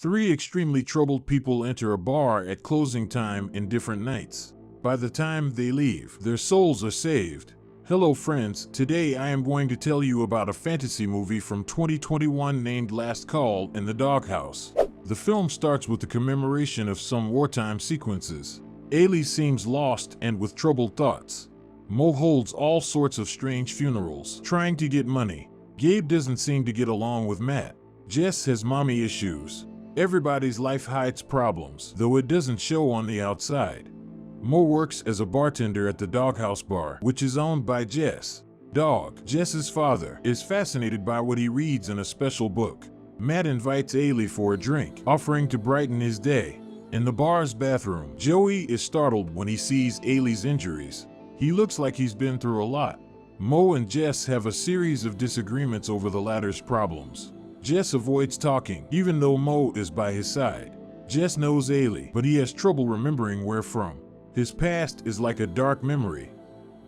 Three extremely troubled people enter a bar at closing time in different nights. By the time they leave, their souls are saved. Hello friends, today I am going to tell you about a fantasy movie from 2021 named Last Call in the Doghouse. The film starts with the commemoration of some wartime sequences. Ailey seems lost and with troubled thoughts. Mo holds all sorts of strange funerals, trying to get money. Gabe doesn't seem to get along with Matt. Jess has mommy issues. Everybody's life hides problems, though it doesn't show on the outside. Mo works as a bartender at the Doghouse Bar, which is owned by Jess. Dog, Jess's father, is fascinated by what he reads in a special book. Matt invites Ailey for a drink, offering to brighten his day. In the bar's bathroom, Joey is startled when he sees Ailey's injuries. He looks like he's been through a lot. Mo and Jess have a series of disagreements over the latter's problems. Jess avoids talking, even though Mo is by his side. Jess knows Ailey, but he has trouble remembering where from. His past is like a dark memory.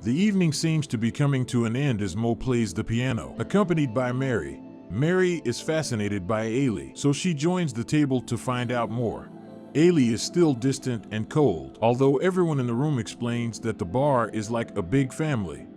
The evening seems to be coming to an end as Mo plays the piano, accompanied by Mary. Mary is fascinated by Ailey, so she joins the table to find out more. Ailey is still distant and cold, although everyone in the room explains that the bar is like a big family.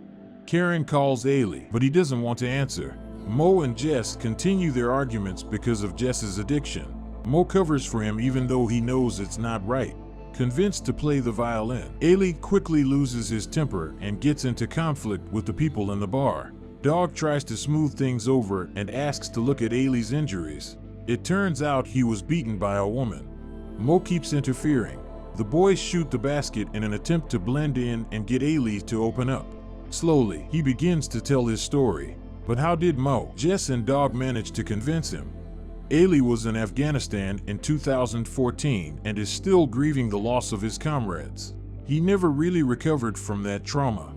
Karen calls Ailey, but he doesn't want to answer. Mo and Jess continue their arguments because of Jess's addiction. Mo covers for him even though he knows it's not right. Convinced to play the violin, Ailey quickly loses his temper and gets into conflict with the people in the bar. Dog tries to smooth things over and asks to look at Ailey's injuries. It turns out he was beaten by a woman. Mo keeps interfering. The boys shoot the basket in an attempt to blend in and get Ailey to open up. Slowly, he begins to tell his story. But how did Mo, Jess, and Dog manage to convince him? Ailey was in Afghanistan in 2014 and is still grieving the loss of his comrades. He never really recovered from that trauma.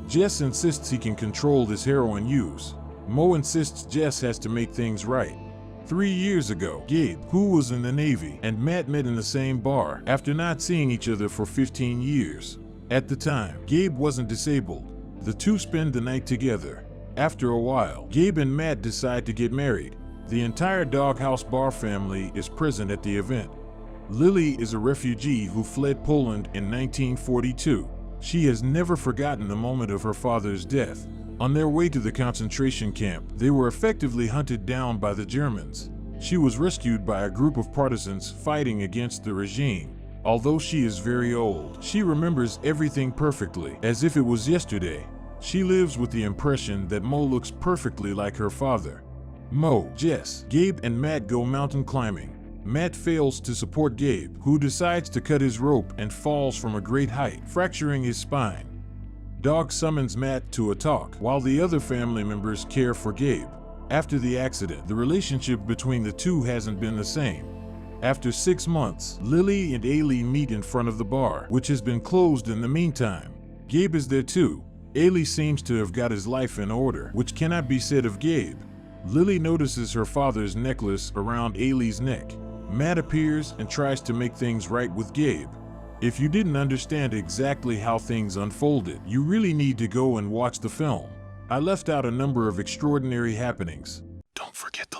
Jess insists he can control his heroin use. Mo insists Jess has to make things right. 3 years ago, Gabe, who was in the Navy, and Matt met in the same bar after not seeing each other for 15 years. At the time, Gabe wasn't disabled. The two spend the night together. After a while, Gabe and Matt decide to get married. The entire Doghouse Bar family is present at the event. Lily is a refugee who fled Poland in 1942. She has never forgotten the moment of her father's death. On their way to the concentration camp, they were effectively hunted down by the Germans. She was rescued by a group of partisans fighting against the regime. Although she is very old, she remembers everything perfectly, as if it was yesterday. She lives with the impression that Mo looks perfectly like her father. Mo, Jess, Gabe, and Matt go mountain climbing. Matt fails to support Gabe, who decides to cut his rope and falls from a great height, fracturing his spine. Dog summons Matt to a talk, while the other family members care for Gabe. After the accident, the relationship between the two hasn't been the same. After 6 months, Lily and Ailey meet in front of the bar, which has been closed in the meantime. Gabe is there too. Ailey seems to have got his life in order, which cannot be said of Gabe. Lily notices her father's necklace around Ailey's neck. Matt appears and tries to make things right with Gabe. If you didn't understand exactly how things unfolded, you really need to go and watch the film. I left out a number of extraordinary happenings. Don't forget to